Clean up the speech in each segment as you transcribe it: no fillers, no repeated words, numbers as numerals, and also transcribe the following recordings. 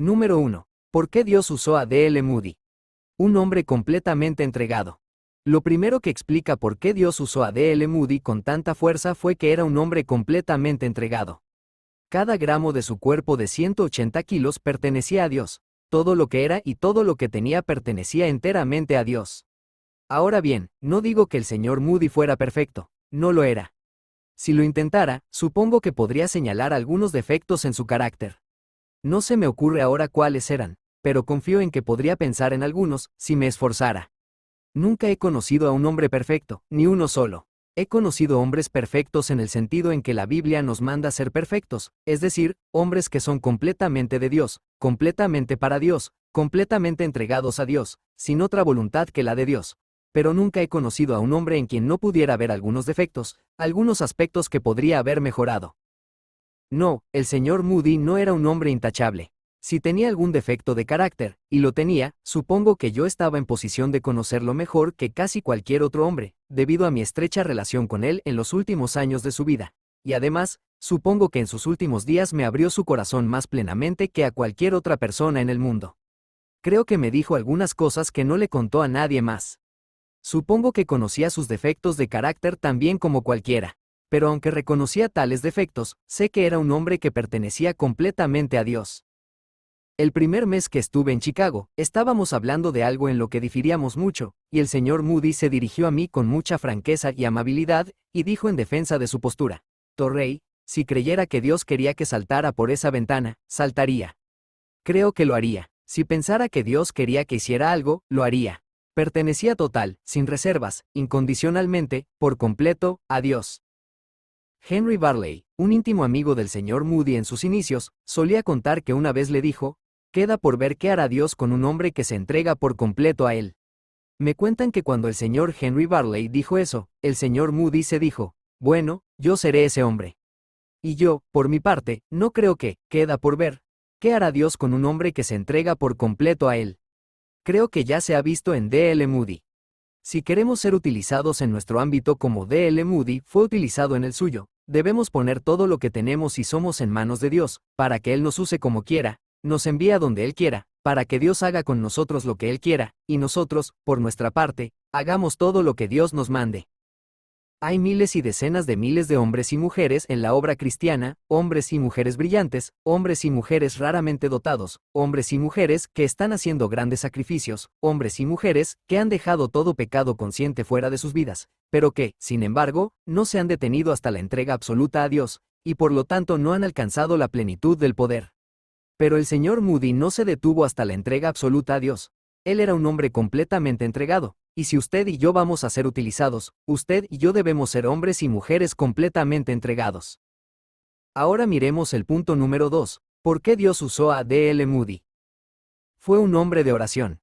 Número 1. ¿Por qué Dios usó a D.L. Moody? Un hombre completamente entregado. Lo primero que explica por qué Dios usó a D.L. Moody con tanta fuerza fue que era un hombre completamente entregado. Cada gramo de su cuerpo de 180 kilos pertenecía a Dios. Todo lo que era y todo lo que tenía pertenecía enteramente a Dios. Ahora bien, no digo que el señor Moody fuera perfecto, no lo era. Si lo intentara, supongo que podría señalar algunos defectos en su carácter. No se me ocurre ahora cuáles eran, pero confío en que podría pensar en algunos, si me esforzara. Nunca he conocido a un hombre perfecto, ni uno solo. He conocido hombres perfectos en el sentido en que la Biblia nos manda ser perfectos, es decir, hombres que son completamente de Dios, completamente para Dios, completamente entregados a Dios, sin otra voluntad que la de Dios. Pero nunca he conocido a un hombre en quien no pudiera haber algunos defectos, algunos aspectos que podría haber mejorado. No, el señor Moody no era un hombre intachable. Si tenía algún defecto de carácter, y lo tenía, supongo que yo estaba en posición de conocerlo mejor que casi cualquier otro hombre, debido a mi estrecha relación con él en los últimos años de su vida. Y además, supongo que en sus últimos días me abrió su corazón más plenamente que a cualquier otra persona en el mundo. Creo que me dijo algunas cosas que no le contó a nadie más. Supongo que conocía sus defectos de carácter tan bien como cualquiera. Pero aunque reconocía tales defectos, sé que era un hombre que pertenecía completamente a Dios. El primer mes que estuve en Chicago, estábamos hablando de algo en lo que difiríamos mucho, y el señor Moody se dirigió a mí con mucha franqueza y amabilidad, y dijo en defensa de su postura: Torrey, si creyera que Dios quería que saltara por esa ventana, saltaría. Creo que lo haría. Si pensara que Dios quería que hiciera algo, lo haría. Pertenecía total, sin reservas, incondicionalmente, por completo, a Dios. Henry Barley, un íntimo amigo del señor Moody en sus inicios, solía contar que una vez le dijo: queda por ver qué hará Dios con un hombre que se entrega por completo a él. Me cuentan que cuando el señor Henry Barley dijo eso, el señor Moody se dijo: bueno, yo seré ese hombre. Y yo, por mi parte, no creo que, queda por ver, qué hará Dios con un hombre que se entrega por completo a él. Creo que ya se ha visto en D.L. Moody. Si queremos ser utilizados en nuestro ámbito como D.L. Moody fue utilizado en el suyo, debemos poner todo lo que tenemos y somos en manos de Dios, para que Él nos use como quiera, nos envíe a donde Él quiera, para que Dios haga con nosotros lo que Él quiera, y nosotros, por nuestra parte, hagamos todo lo que Dios nos mande. Hay miles y decenas de miles de hombres y mujeres en la obra cristiana, hombres y mujeres brillantes, hombres y mujeres raramente dotados, hombres y mujeres que están haciendo grandes sacrificios, hombres y mujeres que han dejado todo pecado consciente fuera de sus vidas, pero que, sin embargo, no se han detenido hasta la entrega absoluta a Dios, y por lo tanto no han alcanzado la plenitud del poder. Pero el señor Moody no se detuvo hasta la entrega absoluta a Dios. Él era un hombre completamente entregado. Y si usted y yo vamos a ser utilizados, usted y yo debemos ser hombres y mujeres completamente entregados. Ahora miremos el punto número 2. ¿Por qué Dios usó a D.L. Moody? Fue un hombre de oración.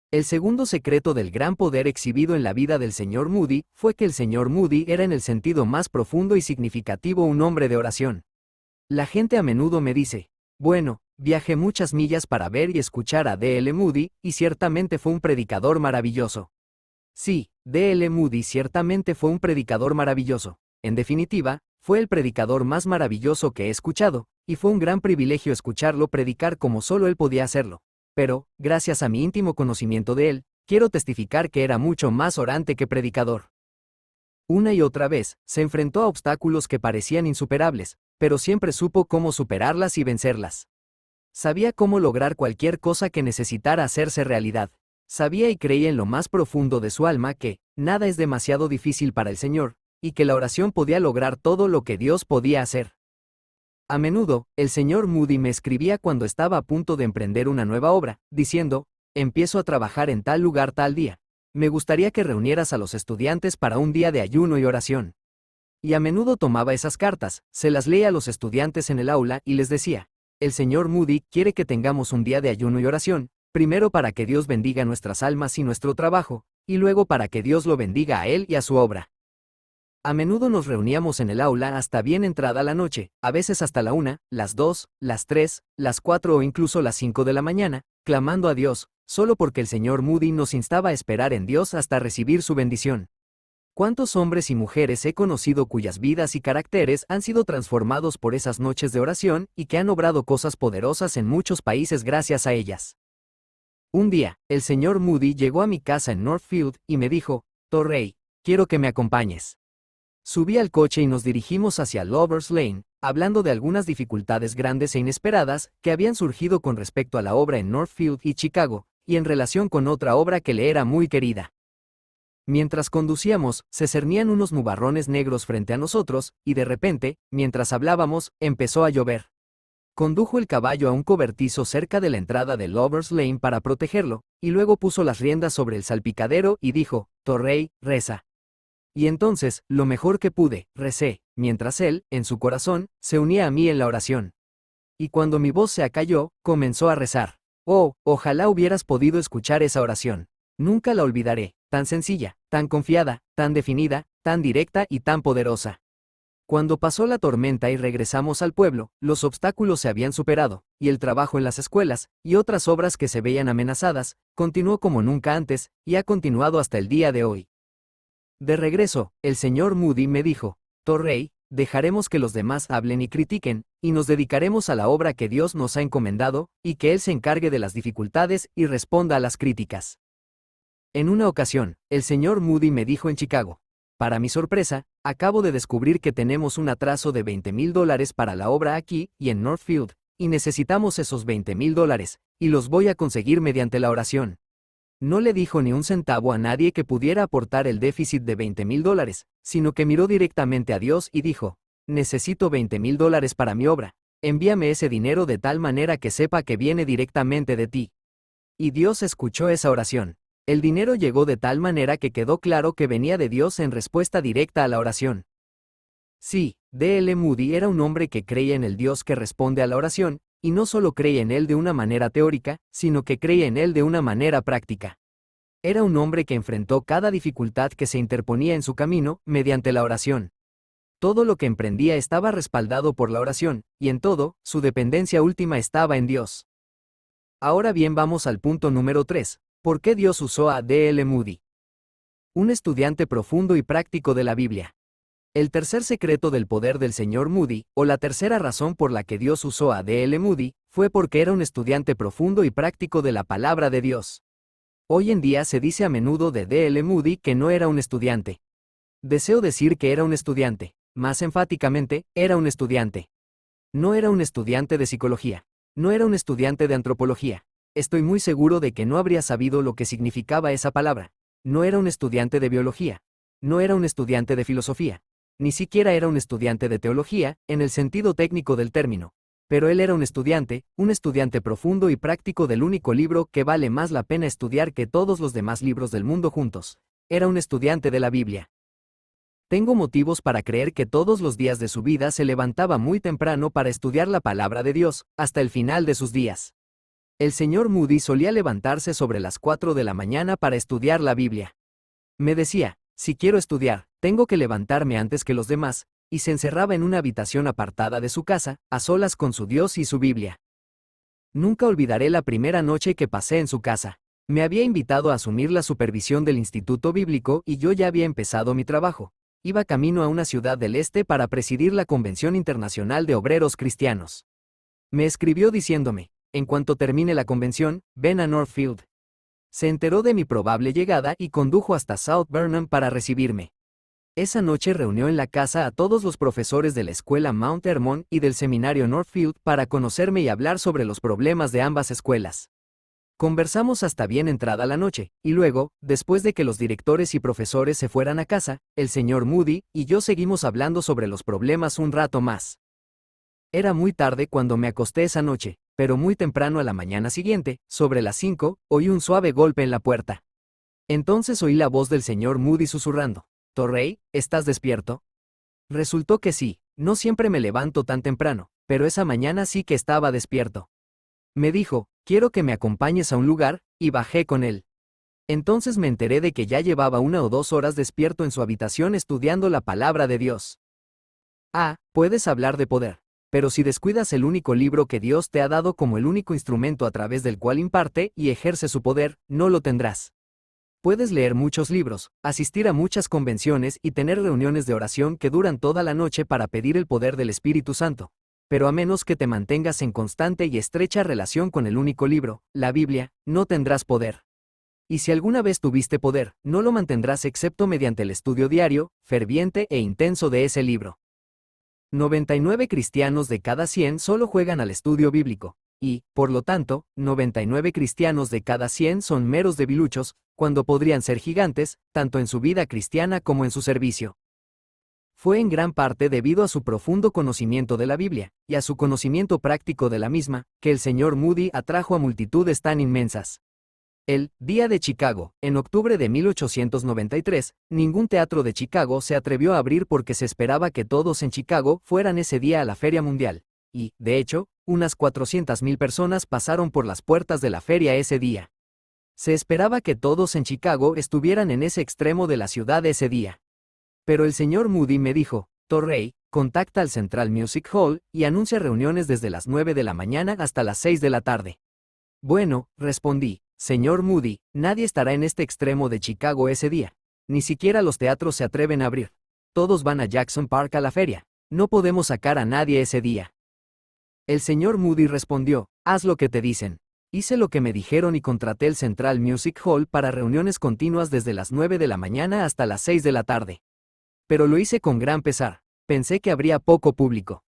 El segundo secreto del gran poder exhibido en la vida del señor Moody fue que el señor Moody era en el sentido más profundo y significativo un hombre de oración. La gente a menudo me dice: bueno, viajé muchas millas para ver y escuchar a D.L. Moody, y ciertamente fue un predicador maravilloso. Sí, D.L. Moody ciertamente fue un predicador maravilloso. En definitiva, fue el predicador más maravilloso que he escuchado, y fue un gran privilegio escucharlo predicar como solo él podía hacerlo. Pero, gracias a mi íntimo conocimiento de él, quiero testificar que era mucho más orante que predicador. Una y otra vez, se enfrentó a obstáculos que parecían insuperables, pero siempre supo cómo superarlas y vencerlas. Sabía cómo lograr cualquier cosa que necesitara hacerse realidad. Sabía y creía en lo más profundo de su alma que nada es demasiado difícil para el Señor, y que la oración podía lograr todo lo que Dios podía hacer. A menudo, el señor Moody me escribía cuando estaba a punto de emprender una nueva obra, diciendo: empiezo a trabajar en tal lugar tal día. Me gustaría que reunieras a los estudiantes para un día de ayuno y oración. Y a menudo tomaba esas cartas, se las leía a los estudiantes en el aula y les decía: el señor Moody quiere que tengamos un día de ayuno y oración, primero para que Dios bendiga nuestras almas y nuestro trabajo, y luego para que Dios lo bendiga a él y a su obra. A menudo nos reuníamos en el aula hasta bien entrada la noche, a veces hasta la 1, las 2, las 3, las 4 o incluso las 5 de la mañana, clamando a Dios, solo porque el señor Moody nos instaba a esperar en Dios hasta recibir su bendición. ¿Cuántos hombres y mujeres he conocido cuyas vidas y caracteres han sido transformados por esas noches de oración y que han obrado cosas poderosas en muchos países gracias a ellas? Un día, el señor Moody llegó a mi casa en Northfield y me dijo: Torrey, quiero que me acompañes. Subí al coche y nos dirigimos hacia Lovers Lane, hablando de algunas dificultades grandes e inesperadas que habían surgido con respecto a la obra en Northfield y Chicago, y en relación con otra obra que le era muy querida. Mientras conducíamos, se cernían unos nubarrones negros frente a nosotros, y de repente, mientras hablábamos, empezó a llover. Condujo el caballo a un cobertizo cerca de la entrada de Lovers Lane para protegerlo, y luego puso las riendas sobre el salpicadero y dijo: Torrey, reza. Y entonces, lo mejor que pude, recé, mientras él, en su corazón, se unía a mí en la oración. Y cuando mi voz se acalló, comenzó a rezar. Oh, ojalá hubieras podido escuchar esa oración. Nunca la olvidaré, tan sencilla, tan confiada, tan definida, tan directa y tan poderosa. Cuando pasó la tormenta y regresamos al pueblo, los obstáculos se habían superado, y el trabajo en las escuelas, y otras obras que se veían amenazadas, continuó como nunca antes, y ha continuado hasta el día de hoy. De regreso, el señor Moody me dijo: Torrey, dejaremos que los demás hablen y critiquen, y nos dedicaremos a la obra que Dios nos ha encomendado, y que Él se encargue de las dificultades y responda a las críticas. En una ocasión, el señor Moody me dijo en Chicago: para mi sorpresa, acabo de descubrir que tenemos un atraso de $20,000 para la obra aquí y en Northfield, y necesitamos esos $20,000, y los voy a conseguir mediante la oración. No le dijo ni un centavo a nadie que pudiera aportar el déficit de $20,000, sino que miró directamente a Dios y dijo: necesito $20,000 para mi obra, envíame ese dinero de tal manera que sepa que viene directamente de ti. Y Dios escuchó esa oración. El dinero llegó de tal manera que quedó claro que venía de Dios en respuesta directa a la oración. Sí, D.L. Moody era un hombre que creía en el Dios que responde a la oración, y no solo creía en él de una manera teórica, sino que creía en él de una manera práctica. Era un hombre que enfrentó cada dificultad que se interponía en su camino, mediante la oración. Todo lo que emprendía estaba respaldado por la oración, y en todo, su dependencia última estaba en Dios. Ahora bien, vamos al punto número 3. ¿Por qué Dios usó a D.L. Moody? Un estudiante profundo y práctico de la Biblia. El tercer secreto del poder del señor Moody, o la tercera razón por la que Dios usó a D.L. Moody, fue porque era un estudiante profundo y práctico de la palabra de Dios. Hoy en día se dice a menudo de D.L. Moody que no era un estudiante. Deseo decir que era un estudiante. Más enfáticamente, era un estudiante. No era un estudiante de psicología. No era un estudiante de antropología. Estoy muy seguro de que no habría sabido lo que significaba esa palabra. No era un estudiante de biología. No era un estudiante de filosofía. Ni siquiera era un estudiante de teología, en el sentido técnico del término. Pero él era un estudiante profundo y práctico del único libro que vale más la pena estudiar que todos los demás libros del mundo juntos. Era un estudiante de la Biblia. Tengo motivos para creer que todos los días de su vida se levantaba muy temprano para estudiar la palabra de Dios, hasta el final de sus días. El señor Moody solía levantarse sobre las 4 de la mañana para estudiar la Biblia. Me decía: si quiero estudiar, tengo que levantarme antes que los demás, y se encerraba en una habitación apartada de su casa, a solas con su Dios y su Biblia. Nunca olvidaré la primera noche que pasé en su casa. Me había invitado a asumir la supervisión del Instituto Bíblico y yo ya había empezado mi trabajo. Iba camino a una ciudad del este para presidir la Convención Internacional de Obreros Cristianos. Me escribió diciéndome: en cuanto termine la convención, ven a Northfield. Se enteró de mi probable llegada y condujo hasta South Vernon para recibirme. Esa noche reunió en la casa a todos los profesores de la escuela Mount Hermon y del seminario Northfield para conocerme y hablar sobre los problemas de ambas escuelas. Conversamos hasta bien entrada la noche, y luego, después de que los directores y profesores se fueran a casa, el señor Moody y yo seguimos hablando sobre los problemas un rato más. Era muy tarde cuando me acosté esa noche, pero muy temprano a la mañana siguiente, sobre las 5, oí un suave golpe en la puerta. Entonces oí la voz del señor Moody susurrando: Torrey, ¿estás despierto? Resultó que sí, no siempre me levanto tan temprano, pero esa mañana sí que estaba despierto. Me dijo: quiero que me acompañes a un lugar, y bajé con él. Entonces me enteré de que ya llevaba 1 o 2 horas despierto en su habitación estudiando la palabra de Dios. Puedes hablar de poder. Pero si descuidas el único libro que Dios te ha dado como el único instrumento a través del cual imparte y ejerce su poder, no lo tendrás. Puedes leer muchos libros, asistir a muchas convenciones y tener reuniones de oración que duran toda la noche para pedir el poder del Espíritu Santo. Pero a menos que te mantengas en constante y estrecha relación con el único libro, la Biblia, no tendrás poder. Y si alguna vez tuviste poder, no lo mantendrás excepto mediante el estudio diario, ferviente e intenso de ese libro. 99 cristianos de cada 100 solo juegan al estudio bíblico, y, por lo tanto, 99 cristianos de cada 100 son meros debiluchos, cuando podrían ser gigantes, tanto en su vida cristiana como en su servicio. Fue en gran parte debido a su profundo conocimiento de la Biblia, y a su conocimiento práctico de la misma, que el señor Moody atrajo a multitudes tan inmensas. El Día de Chicago, en octubre de 1893, ningún teatro de Chicago se atrevió a abrir porque se esperaba que todos en Chicago fueran ese día a la Feria Mundial, y, de hecho, unas 400,000 personas pasaron por las puertas de la feria ese día. Se esperaba que todos en Chicago estuvieran en ese extremo de la ciudad ese día. Pero el señor Moody me dijo, Torrey, contacta al Central Music Hall y anuncia reuniones desde las 9 de la mañana hasta las 6 de la tarde. Bueno, respondí, señor Moody, nadie estará en este extremo de Chicago ese día. Ni siquiera los teatros se atreven a abrir. Todos van a Jackson Park a la feria. No podemos sacar a nadie ese día. El señor Moody respondió, haz lo que te dicen. Hice lo que me dijeron y contraté el Central Music Hall para reuniones continuas desde las 9 de la mañana hasta las 6 de la tarde. Pero lo hice con gran pesar. Pensé que habría poco público.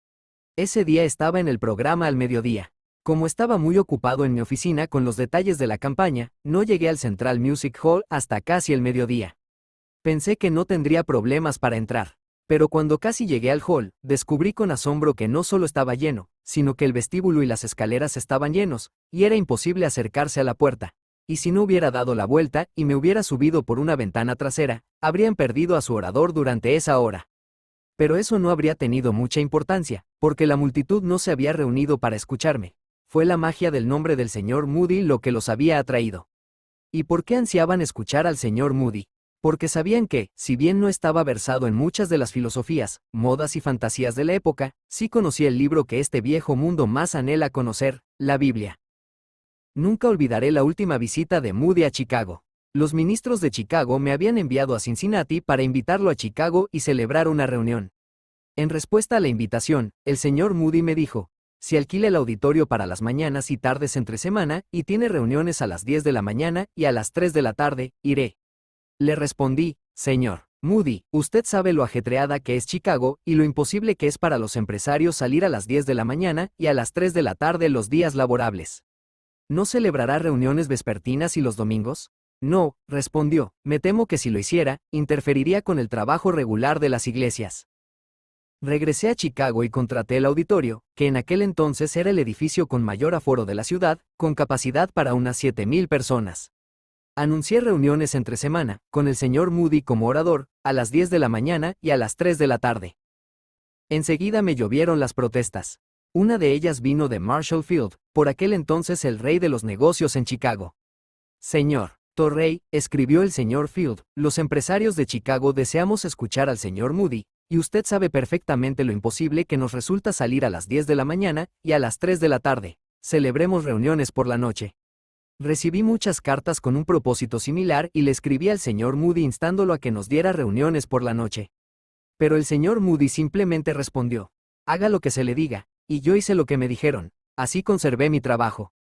Ese día estaba en el programa al mediodía. Como estaba muy ocupado en mi oficina con los detalles de la campaña, no llegué al Central Music Hall hasta casi el mediodía. Pensé que no tendría problemas para entrar. Pero cuando casi llegué al hall, descubrí con asombro que no solo estaba lleno, sino que el vestíbulo y las escaleras estaban llenos, y era imposible acercarse a la puerta. Y si no hubiera dado la vuelta y me hubiera subido por una ventana trasera, habrían perdido a su orador durante esa hora. Pero eso no habría tenido mucha importancia, porque la multitud no se había reunido para escucharme. Fue la magia del nombre del señor Moody lo que los había atraído. ¿Y por qué ansiaban escuchar al señor Moody? Porque sabían que, si bien no estaba versado en muchas de las filosofías, modas y fantasías de la época, sí conocía el libro que este viejo mundo más anhela conocer, la Biblia. Nunca olvidaré la última visita de Moody a Chicago. Los ministros de Chicago me habían enviado a Cincinnati para invitarlo a Chicago y celebrar una reunión. En respuesta a la invitación, el señor Moody me dijo, si alquila el auditorio para las mañanas y tardes entre semana, y tiene reuniones a las 10 de la mañana y a las 3 de la tarde, iré. Le respondí, señor Moody, usted sabe lo ajetreada que es Chicago y lo imposible que es para los empresarios salir a las 10 de la mañana y a las 3 de la tarde los días laborables. ¿No celebrará reuniones vespertinas y los domingos? No, respondió, me temo que si lo hiciera, interferiría con el trabajo regular de las iglesias. Regresé a Chicago y contraté el auditorio, que en aquel entonces era el edificio con mayor aforo de la ciudad, con capacidad para unas 7,000 personas. Anuncié reuniones entre semana, con el señor Moody como orador, a las 10 de la mañana y a las 3 de la tarde. Enseguida me llovieron las protestas. Una de ellas vino de Marshall Field, por aquel entonces el rey de los negocios en Chicago. Señor Torrey, escribió el señor Field, los empresarios de Chicago deseamos escuchar al señor Moody, y usted sabe perfectamente lo imposible que nos resulta salir a las 10 de la mañana y a las 3 de la tarde. Celebremos reuniones por la noche. Recibí muchas cartas con un propósito similar y le escribí al señor Moody instándolo a que nos diera reuniones por la noche. Pero el señor Moody simplemente respondió, haga lo que se le diga, y yo hice lo que me dijeron, así conservé mi trabajo.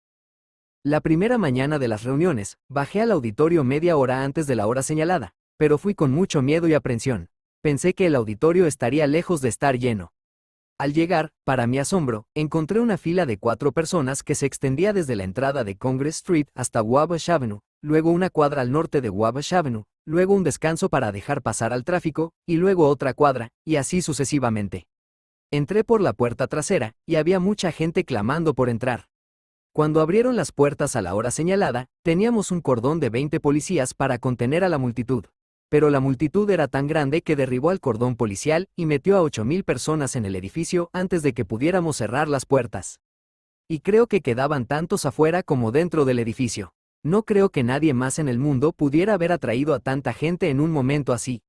La primera mañana de las reuniones, bajé al auditorio media hora antes de la hora señalada, pero fui con mucho miedo y aprensión. Pensé que el auditorio estaría lejos de estar lleno. Al llegar, para mi asombro, encontré una fila de 4 personas que se extendía desde la entrada de Congress Street hasta Wabash Avenue, luego una cuadra al norte de Wabash Avenue, luego un descanso para dejar pasar al tráfico, y luego otra cuadra, y así sucesivamente. Entré por la puerta trasera, y había mucha gente clamando por entrar. Cuando abrieron las puertas a la hora señalada, teníamos un cordón de 20 policías para contener a la multitud. Pero la multitud era tan grande que derribó al cordón policial y metió a 8,000 personas en el edificio antes de que pudiéramos cerrar las puertas. Y creo que quedaban tantos afuera como dentro del edificio. No creo que nadie más en el mundo pudiera haber atraído a tanta gente en un momento así.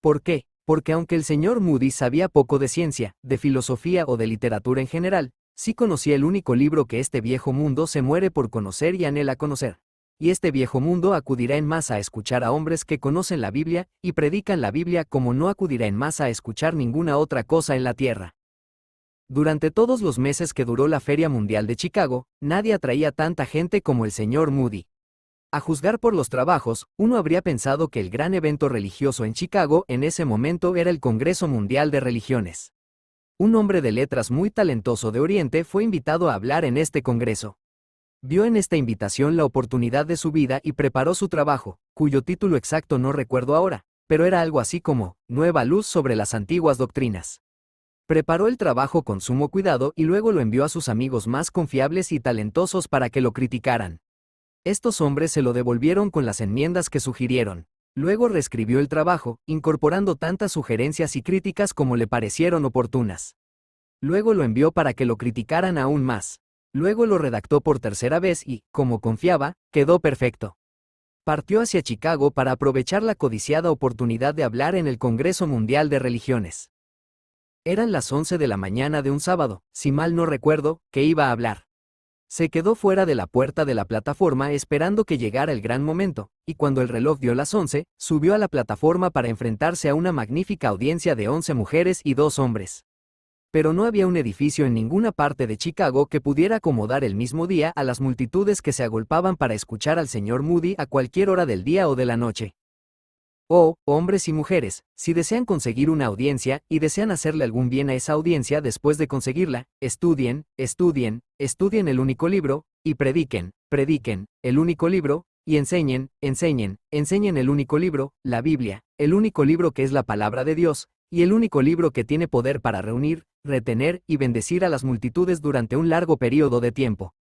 ¿Por qué? Porque aunque el señor Moody sabía poco de ciencia, de filosofía o de literatura en general, sí conocía el único libro que este viejo mundo se muere por conocer y anhela conocer. y este viejo mundo acudirá en masa a escuchar a hombres que conocen la Biblia y predican la Biblia como no acudirá en masa a escuchar ninguna otra cosa en la tierra. Durante todos los meses que duró la Feria Mundial de Chicago, nadie atraía tanta gente como el señor Moody. A juzgar por los trabajos, uno habría pensado que el gran evento religioso en Chicago en ese momento era el Congreso Mundial de Religiones. Un hombre de letras muy talentoso de Oriente fue invitado a hablar en este congreso. Vio en esta invitación la oportunidad de su vida y preparó su trabajo, cuyo título exacto no recuerdo ahora, pero era algo así como Nueva luz sobre las antiguas doctrinas. Preparó el trabajo con sumo cuidado y luego lo envió a sus amigos más confiables y talentosos para que lo criticaran. Estos hombres se lo devolvieron con las enmiendas que sugirieron. Luego reescribió el trabajo, incorporando tantas sugerencias y críticas como le parecieron oportunas. Luego lo envió para que lo criticaran aún más. Luego lo redactó por tercera vez y, como confiaba, quedó perfecto. Partió hacia Chicago para aprovechar la codiciada oportunidad de hablar en el Congreso Mundial de Religiones. Eran las 11 de la mañana de un sábado, si mal no recuerdo, que iba a hablar. Se quedó fuera de la puerta de la plataforma esperando que llegara el gran momento, y cuando el reloj dio las 11, subió a la plataforma para enfrentarse a una magnífica audiencia de 11 mujeres y 2 hombres. Pero no había un edificio en ninguna parte de Chicago que pudiera acomodar el mismo día a las multitudes que se agolpaban para escuchar al señor Moody a cualquier hora del día o de la noche. Oh, hombres y mujeres, si desean conseguir una audiencia y desean hacerle algún bien a esa audiencia después de conseguirla, estudien el único libro, y prediquen el único libro, y enseñen el único libro, la Biblia, el único libro que es la palabra de Dios, y el único libro que tiene poder para reunir, retener y bendecir a las multitudes durante un largo período de tiempo.